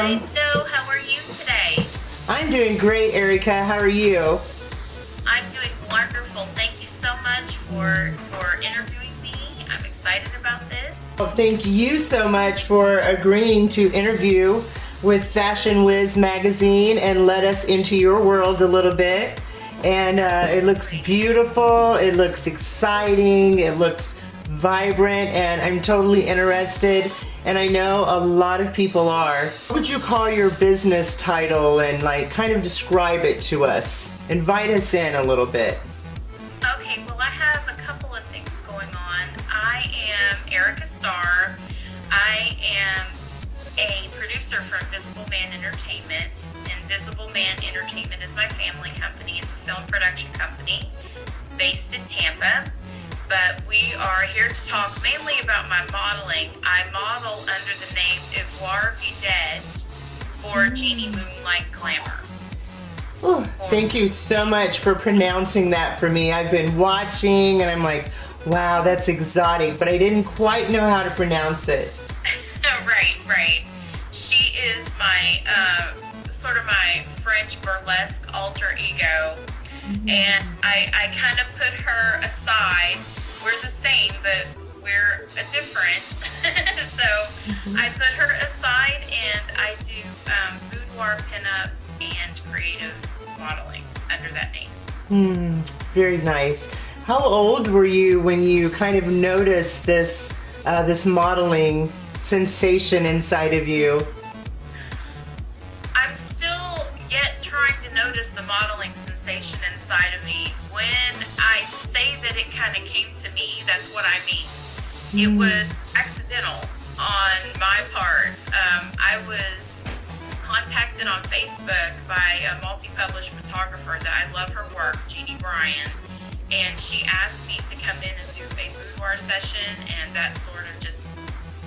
Hi, Joe. How are you today? I'm doing great, Erica. How are you? I'm doing wonderful. Thank you so much for interviewing me. I'm excited about this. Well, thank you so much for agreeing to interview with Fashion Whiz magazine and let us into your world a little bit. And it looks beautiful, it looks exciting, it looks vibrant, and I'm totally interested. And I know a lot of people are. What would you call your business title and like kind of describe it to us? Invite us in a little bit. Okay, well, I have a couple of things going on. I am Erica Starr. I am a producer for Invisible Man Entertainment. Invisible Man Entertainment is my family company. It's a film production company based in Tampa. But we are here to talk mainly about my modeling. I model under the name Ivoire Vedette for Genie Moonlight Glamour. Ooh, thank you so much for pronouncing that for me. I've been watching and I'm like, wow, that's exotic, but I didn't quite know how to pronounce it. Right. She is my, sort of my French burlesque alter ego. And I kind of put her aside. We're the same, but we're different. So I put her aside and I do boudoir, pinup, and creative modeling under that name. Very nice. How old were you when you kind of noticed this this modeling sensation inside of you? I'm still yet trying to notice the modeling sensation inside of me. When I say that it kind of came to me, that's what I mean. It was accidental on my part. I was contacted on Facebook by a multi-published photographer that I love her work, Jeannie Bryan, and she asked me to come in and do a boudoir session, and that sort of just,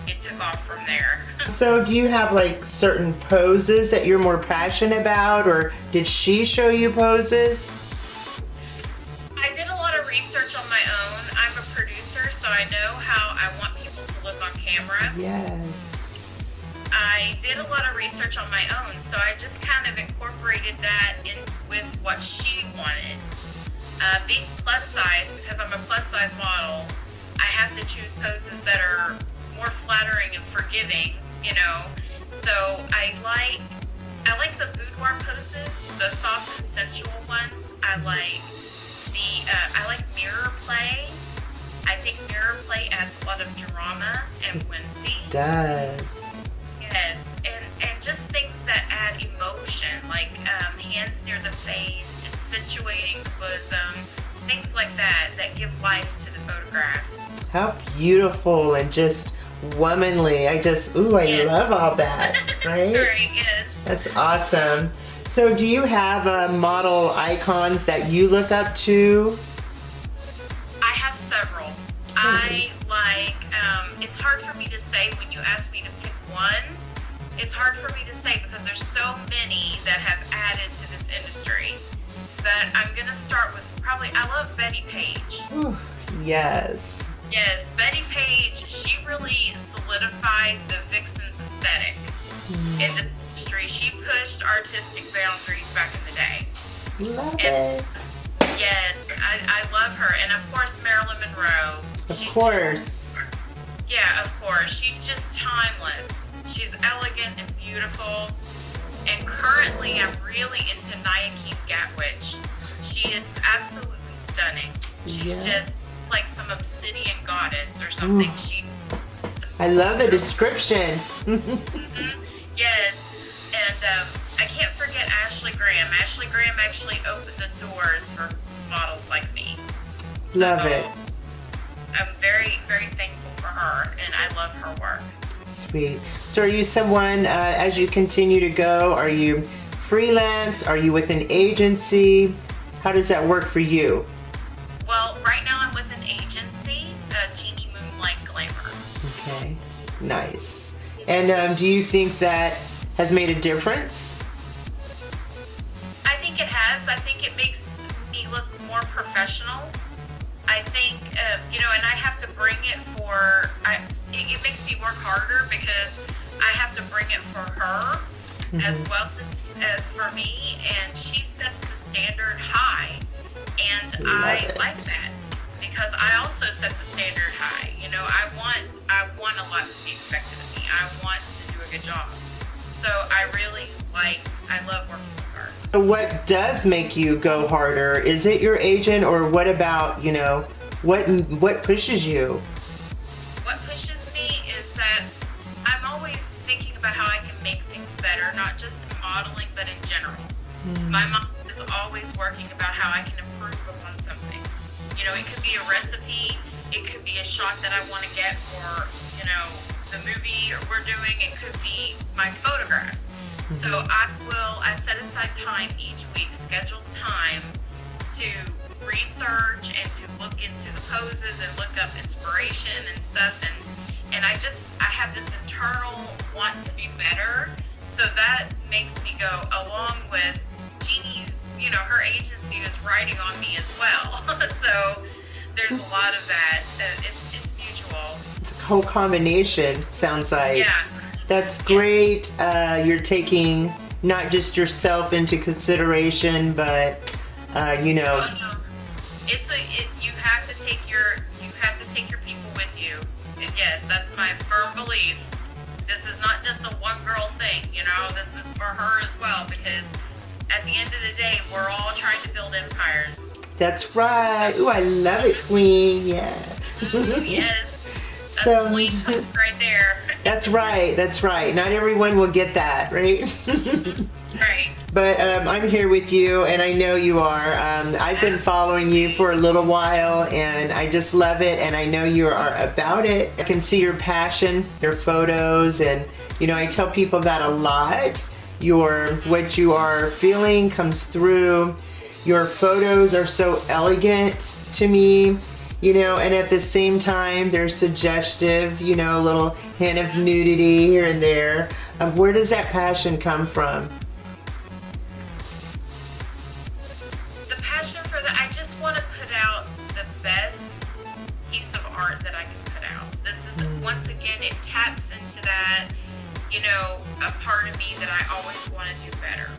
it took off from there. So do you have like certain poses that you're more passionate about, or did she show you poses? I did a lot of research on my own. I'm a producer, so I know how I want people to look on camera. Yes. I did a lot of research on my own, so I just kind of incorporated that in with what she wanted. Being plus size, because I'm a plus size model, I have to choose poses that are more flattering and forgiving, you know. So I like the boudoir poses, the soft and sensual ones. I like mirror play. I think mirror play adds a lot of drama and whimsy. It does. Yes, and just things that add emotion, like hands near the face, accentuating the bosom, things like that give life to the photograph. How beautiful and just womanly. I love all that, right? Right, yes. That's awesome. So do you have model icons that you look up to? I have several. I like, it's hard for me to say when you ask me to pick one. It's hard for me to say because there's so many that have added to this industry. But I'm going to start with I love Betty Page. Ooh, yes. Yes, Betty Page, she really solidified the Vixen's aesthetic in the industry. She pushed artistic boundaries back in the day. Love it. Yes, I love her. And of course, Marilyn Monroe. Of course. Yeah, of course. She's just timeless. She's elegant and beautiful. And currently, I'm really into Nayakim Gatwich. She is absolutely stunning. She's just like some obsidian goddess or something. I love the description. Yes, and I can't forget Ashley Graham. Ashley Graham actually opened the doors for models like me. Love it. I'm very, very thankful for her, and I love her work. Sweet. So are you someone, as you continue to go, are you freelance? Are you with an agency? How does that work for you? Well, right now I'm with an agency, Genie Moonlight Glamour. Okay, nice. And do you think that has made a difference? I think it has. I think it makes me look more professional. I think, and I have to bring it it makes me work harder because I have to bring it for her. as well as for me, and she sets the standard high, and I like that because I also set the standard high. You know, I want a lot to be expected of me. I want to do a good job. So I love working with her. So what does make you go harder? Is it your agent, or what about, you know, what pushes you? What pushes me is that I'm always thinking about how I can make things better, not just in modeling, but in general. My mind is always working about how I can improve upon something. You know, it could be a recipe, it could be a shot that I want to get for, you know, the movie we're doing, it could be my photographs. So I set aside time each week, scheduled time to research and to look into the poses and look up inspiration and stuff, and I have this internal want to be better, so that makes me go along with Jeannie's, you know, her agency is riding on me as well. So there's a lot of that. It's mutual. It's a whole combination, sounds like. Yeah. That's great. You're taking not just yourself into consideration, but you know. Oh, no. You have to take your people with you. And yes, that's my firm belief. This is not just a one girl thing, you know, this is for her as well, because at the end of the day, we're all trying to build empires. That's right. Ooh, I love it, Queen. Yeah. Yes. That's So Queen talk right there. that's right. That's right. Not everyone will get that, right? Right. But I'm here with you, and I know you are. I've been following you for a little while, and I just love it, and I know you are about it. I can see your passion, your photos, and you know, I tell people that a lot. What you are feeling comes through. Your photos are so elegant to me, you know, and at the same time, they're suggestive, you know, a little hint of nudity here and there. Where does that passion come from? I just want to put out the best piece of art that I can put out. This is, once again, it taps into that, you know, a part of me that I always want to do better.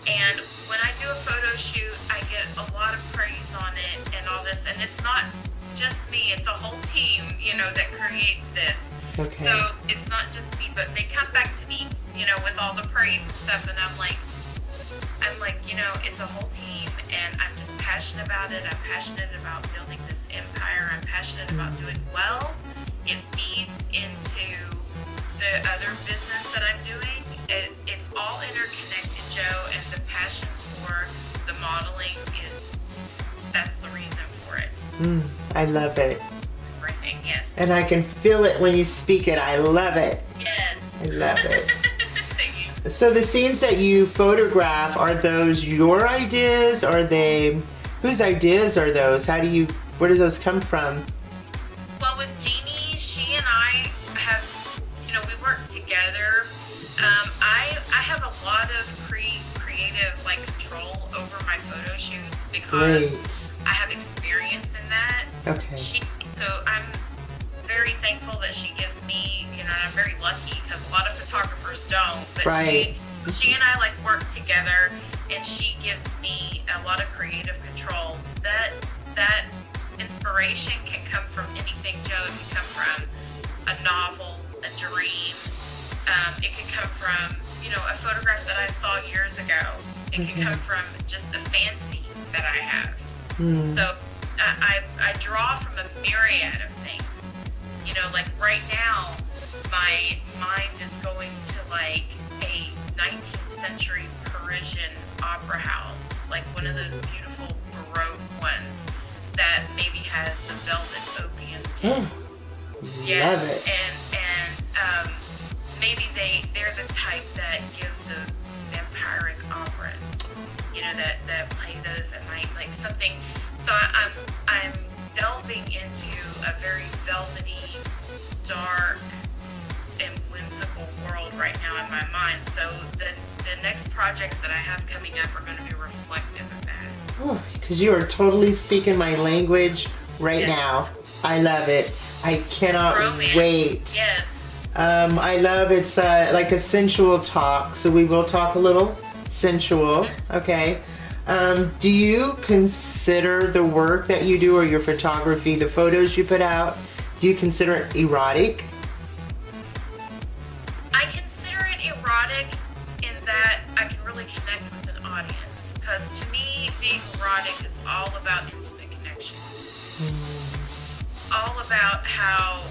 And when I do a photo shoot, I get a lot of praise on it and all this, and it's not just me, it's a whole team, you know, that creates this. Okay. So it's not just me, but they come back to me, you know, with all the praise and stuff, and I'm like, you know, it's a whole team, and I'm just passionate about it. I'm passionate about building this empire. I'm passionate about doing well. It feeds into the other business that I'm doing. It's all interconnected, Joe, and the passion for the modeling that's the reason for it. I love it. Everything, yes. And I can feel it when you speak it. I love it. Yes. I love it. Thank you. So the scenes that you photograph, are those your ideas? Whose ideas are those? Where do those come from? Well, with Jeannie, she and I have, you know, we work together. I have a lot of creative, like, control over my photo shoots because I have experience in that. Okay. So I'm very thankful that she gives me, you know, and I'm very lucky because a lot of photographers don't. But Right. she and I, like, work together, and she gives me a lot of creative control. That inspiration can come from anything, Joe. It can come from a novel, a dream. It can come from, you know, a photograph that I saw years ago. It can come from just a fancy that I have. So I draw from a myriad of things. You know, like right now, my mind is going to like a 19th century Parisian opera house, like one of those beautiful Baroque ones that maybe has the velvet opium tint. Love it. And maybe they're the type that give the vampiric operas, you know, that play those at night, like something. So I'm delving into a very velvety, dark, and whimsical world right now in my mind. So the next projects that I have coming up are going to be reflective of that. Because you are totally speaking my language right Yes. now. I love it. I cannot Romance. wait. Yes. I love it's like a sensual talk, so we will talk a little sensual. Okay. Do you consider the work that you do or your photography, the photos you put out, do you consider it erotic? I consider it erotic in that I can really connect with an audience. Because to me, being erotic is all about intimate connection. All about how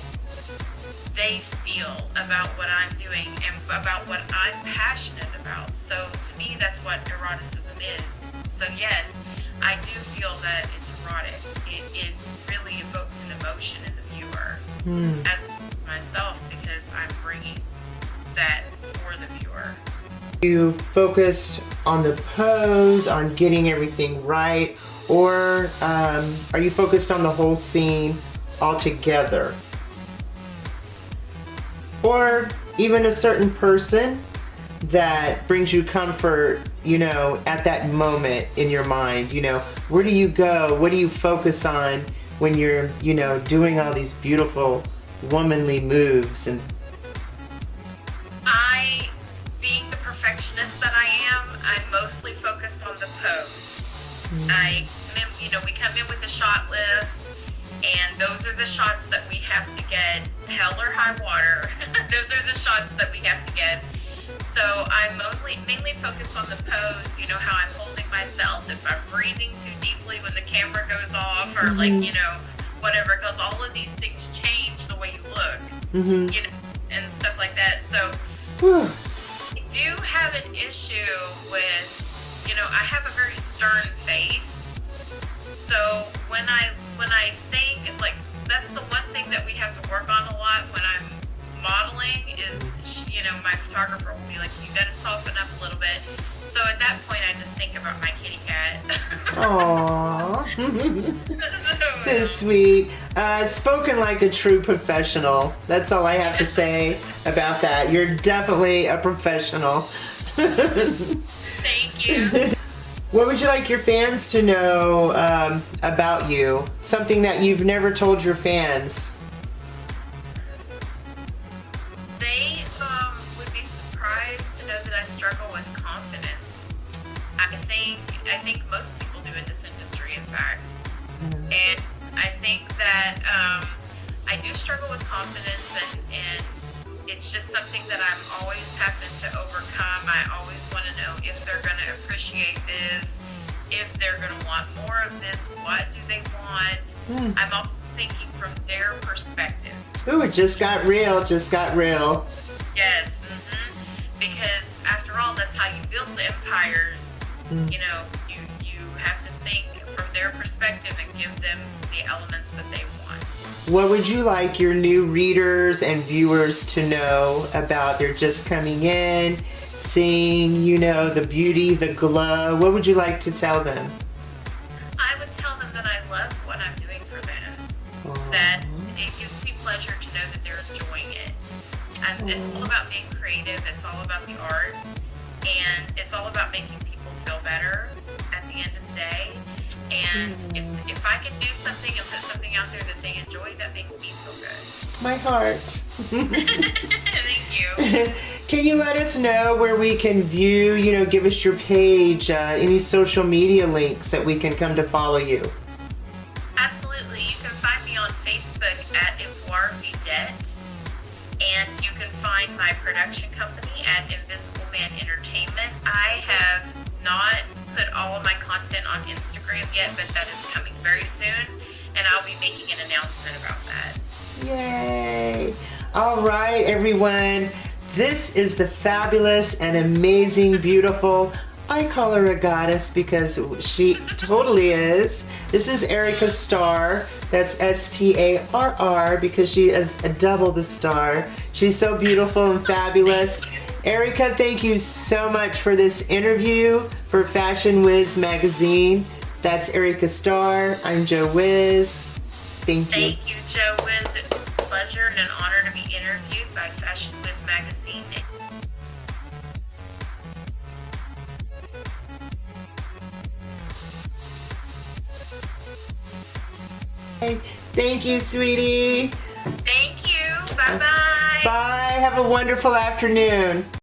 they feel about what I'm doing and about what I'm passionate about. So to me, that's what eroticism is. So yes, I do feel that it's erotic. It really evokes an emotion in the viewer, as myself, because I'm bringing that for the viewer. You focused on the pose, on getting everything right, or are you focused on the whole scene altogether? Or even a certain person that brings you comfort, you know, at that moment in your mind, you know, where do you go? What do you focus on when you're, you know, doing all these beautiful womanly moves? And being the perfectionist that I am, I'm mostly focused on the pose. We come in with a shot list, and those are the shots that we have to get, hell or high water. Those are the shots that we have to get. So I'm mainly focused on the pose, you know, how I'm holding myself, if I'm breathing too deeply when the camera goes off, or like, you know, whatever, because all of these things change the way you look, you know, and stuff like that. So I do have an issue with, you know, I have a very stern face. So when I think, like, that's the one thing that we have to work on a lot when I'm modeling is, you know, my photographer will be like, you gotta soften up a little bit. So at that point, I just think about my kitty cat. Aww. So sweet. Spoken like a true professional. That's all I have to say about that. You're definitely a professional. Thank you. What would you like your fans to know about you? Something that you've never told your fans? They would be surprised to know that I struggle with confidence. I think most people do in this industry, in fact. And I think that I do struggle with confidence, and it's just something that I'm always having to overcome. I always want to know if they're going to appreciate this, if they're going to want more of this, what do they want? I'm always thinking from their perspective. Ooh, it just got real, Yes, because after all, that's how you build empires. You know, you have to think from their perspective and give them the elements that they want. What would you like your new readers and viewers to know about? They're just coming in, seeing, you know, the beauty, the glow. What would you like to tell them? I would tell them that I love what I'm doing for them. That it gives me pleasure to know that they're enjoying it. It's all about being creative. It's all about the art. And it's all about making people feel better at the end of the day. And if I can do something and put something out there that they enjoy, that makes me feel good. My heart. Thank you. Can you let us know where we can view, you know, give us your page, any social media links that we can come to follow you? Absolutely. You can find me on Facebook at Ivoire Vedette. And you can find my production company at Invisible Man Entertainment. I have not put all of my content on Instagram yet, but that is coming very soon, and I'll be making an announcement about that. Yay! All right, everyone. This is the fabulous and amazing, beautiful, I call her a goddess because she totally is. This is Erica Starr. That's S-T-A-R-R because she is a double the star. She's so beautiful and fabulous. Erica, thank you so much for this interview for Fashion Whiz magazine. That's Erica Starr. I'm Joe Whiz. Thank you. Thank you, Joe Whiz. It was a pleasure and an honor to be interviewed by Fashion Whiz magazine. Thank you, sweetie. Thank you. Bye-bye. Bye. have a wonderful afternoon.